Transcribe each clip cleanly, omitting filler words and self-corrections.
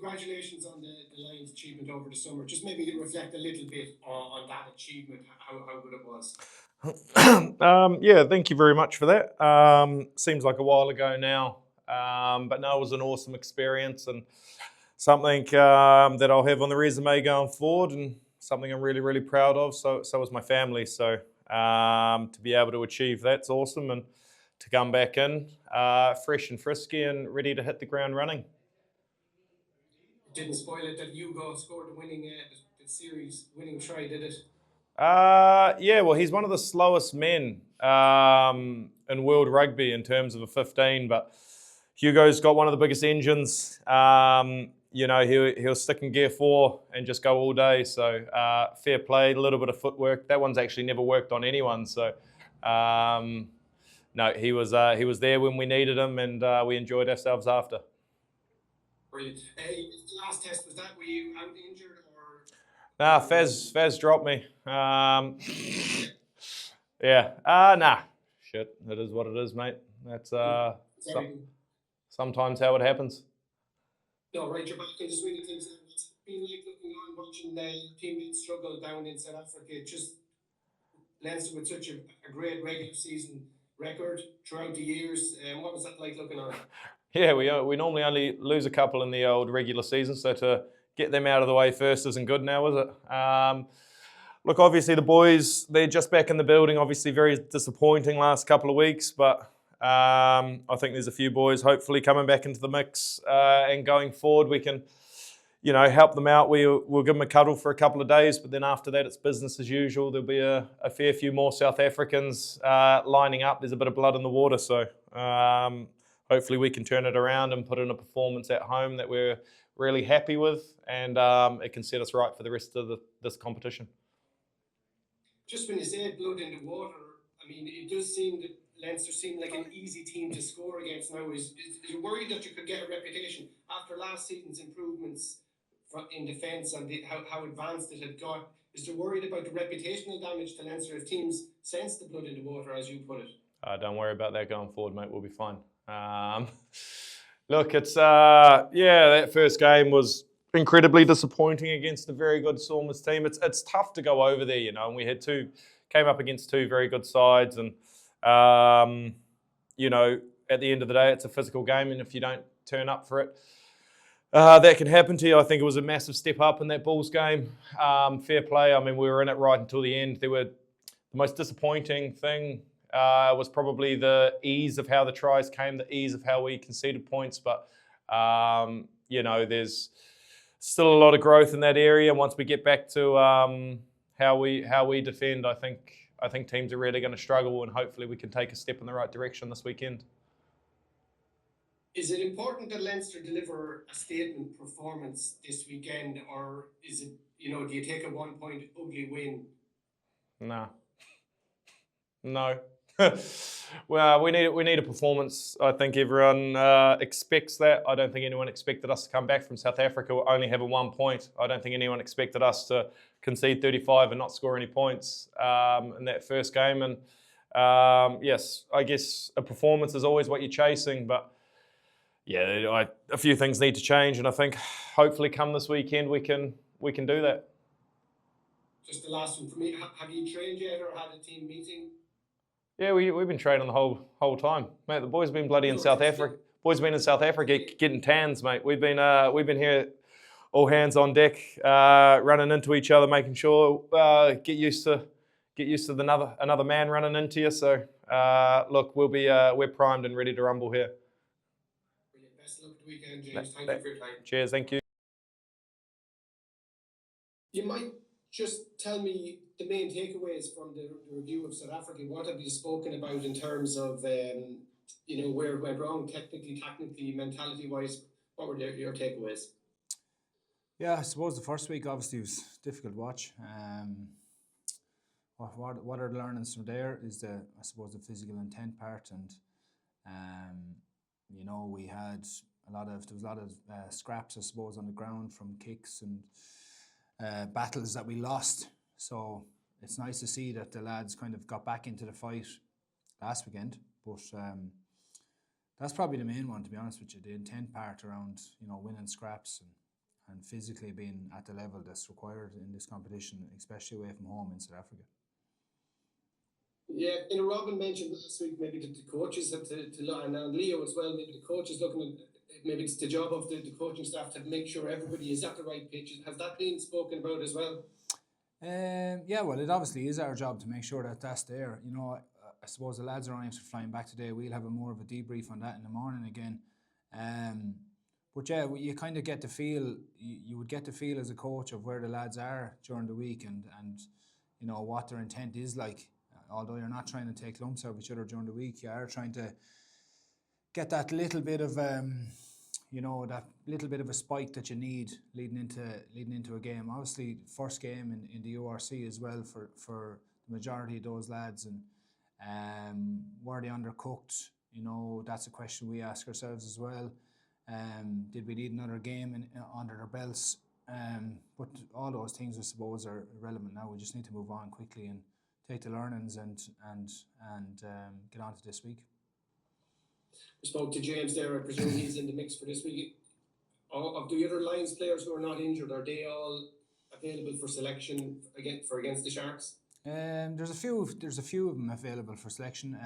congratulations on the Lions' achievement over the summer. Just maybe reflect a little bit on that achievement, how good it was. Yeah, thank you very much for that. Seems like a while ago now, but no, it was an awesome experience and something that I'll have on the resume going forward, and something I'm really, really proud of. So was my family. So to be able to achieve that's awesome, and to come back in fresh and frisky and ready to hit the ground running. It didn't spoil it that Hugo scored the winning the series winning try, did it? Yeah, well, he's one of the slowest men in world rugby in terms of a 15, but Hugo's got one of the biggest engines. He'll stick in gear 4 and just go all day. So fair play, a little bit of footwork. That one's actually never worked on anyone. So no, he was there when we needed him, and we enjoyed ourselves after. Brilliant. The last test, was that, were you out injured or? Nah, Faz dropped me. Yeah. Nah. Shit. It is what it is, mate. That's sometimes how it happens. No, right, you're back in the swing of things. What's it been like looking on, watching teammates struggle down in South Africa? Just Leinster with such a great regular season record throughout the years. What was that like looking on? Yeah, we normally only lose a couple in the old regular season, so to get them out of the way first isn't good now, is it? Look, obviously the boys, they're just back in the building. Obviously very disappointing last couple of weeks, but I think there's a few boys hopefully coming back into the mix, and going forward we can, help them out. We'll give them a cuddle for a couple of days, but then after that it's business as usual. There'll be a fair few more South Africans lining up. There's a bit of blood in the water, so hopefully we can turn it around and put in a performance at home that we're really happy with, and it can set us right for the rest of this competition. Just when you say blood in the water, I mean, it does seem that Leinster seem like an easy team to score against now. Is you worried that you could get a reputation after last season's improvements in defence and how advanced it had got? Is there worried about the reputational damage to Leinster if teams sense the blood in the water, as you put it? Don't worry about that going forward, mate. We'll be fine. Look, it's that first game was incredibly disappointing against a very good Stormers team. It's tough to go over there, and we came up against two very good sides, and at the end of the day, it's a physical game, and if you don't turn up for it, that can happen to you. I think it was a massive step up in that Bulls game. Fair play. I mean, we were in it right until the end. The most disappointing thing was probably the ease of how the tries came, the ease of how we conceded points. But, there's still a lot of growth in that area. Once we get back to how we defend, I think teams are really going to struggle, and hopefully we can take a step in the right direction this weekend. Is it important that Leinster deliver a statement performance this weekend, or is it, do you take a 1-point ugly win? No. Well, we need a performance. I think everyone expects that. I don't think anyone expected us to come back from South Africa only having 1 point. I don't think anyone expected us to concede 35 and not score any points in that first game. And yes, I guess a performance is always what you're chasing, but yeah, a few things need to change, and I think hopefully come this weekend we can do that. Just the last one for me. Have you trained yet or had a team meeting? Yeah, we've been training the whole time, mate. The boys have been bloody in South Africa. Boys have been in South Africa getting tans, mate. We've been here, all hands on deck, running into each other, making sure get used to another man running into you. So look, we're primed and ready to rumble here. Brilliant. Best of luck at the weekend, James. Thank you for your time. Cheers, thank you. You might just tell me the main takeaways from the review of South Africa. What have you spoken about in terms of, where it went wrong, technically, mentality-wise? What were your takeaways? Yeah, I suppose the first week obviously was difficult to watch. What are the learnings from there is the physical intent part, and we had there was a lot of scraps, I suppose, on the ground from kicks and battles that we lost. So it's nice to see that the lads kind of got back into the fight last weekend. But that's probably the main one, to be honest with you, the intent part around, winning scraps. And and physically being at the level that's required in this competition, especially away from home in South Africa. Yeah, Robin mentioned this week maybe that the coaches have and Leo as well, maybe the coaches looking at, maybe it's the job of the coaching staff to make sure everybody is at the right pitch. Has that been spoken about as well? Yeah, well, it obviously is our job to make sure that that's there. I suppose the lads are only after flying back today. We'll have more of a debrief on that in the morning again. But yeah, you kind of get the feel, you would get the feel as a coach of where the lads are during the week and what their intent is like. Although you're not trying to take lumps out of each other during the week, you are trying to get that little bit of that little bit of a spike that you need leading into a game. Obviously, first game in the URC as well for the majority of those lads, and were they undercooked? That's a question we ask ourselves as well. Did we need another game under their belts? But all those things, I suppose, are irrelevant now. We just need to move on quickly and take the learnings and get on to this week. We spoke to James there. I presume he's in the mix for this week. Of the other Lions players who are not injured, are they all available for selection against the Sharks? There's a few of them available for selection.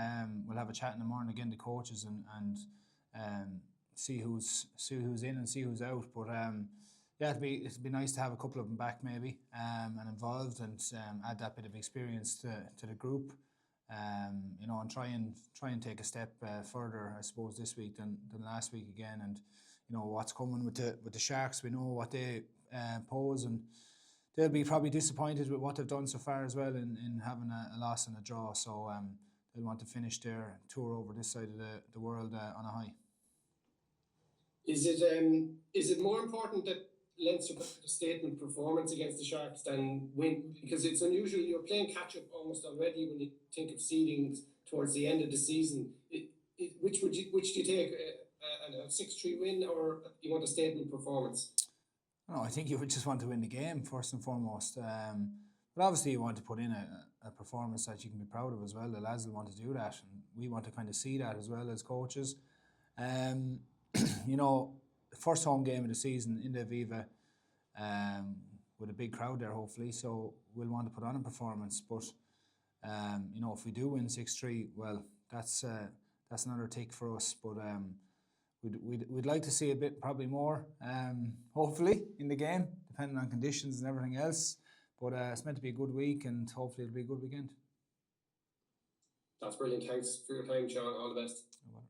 We'll have a chat in the morning again, the coaches, and see who's in and see who's out. But yeah, it'd be nice to have a couple of them back maybe and involved, and add that bit of experience to the group. And try and take a step further, I suppose, this week than last week again. And what's coming with the Sharks, we know what they pose, and they'll be probably disappointed with what they've done so far as well in having a loss and a draw. So they'll want to finish their tour over this side of the world on a high. Is it more important that Leinster put a statement performance against the Sharks than win? Because it's unusual. You're playing catch up almost already when you think of seedings towards the end of the season. Which do you take, a 6-3 win, or you want a statement performance? No, I think you would just want to win the game first and foremost. But obviously you want to put in a performance that you can be proud of as well. The lads will want to do that, and we want to kind of see that as well as coaches. The first home game of the season in the Aviva, with a big crowd there hopefully, so we'll want to put on a performance. But if we do win 6-3, well, that's another tick for us. But we'd like to see a bit, probably more, hopefully in the game, depending on conditions and everything else. But it's meant to be a good week, and hopefully it'll be a good weekend. That's brilliant. Thanks for your time, Seán. All the best. No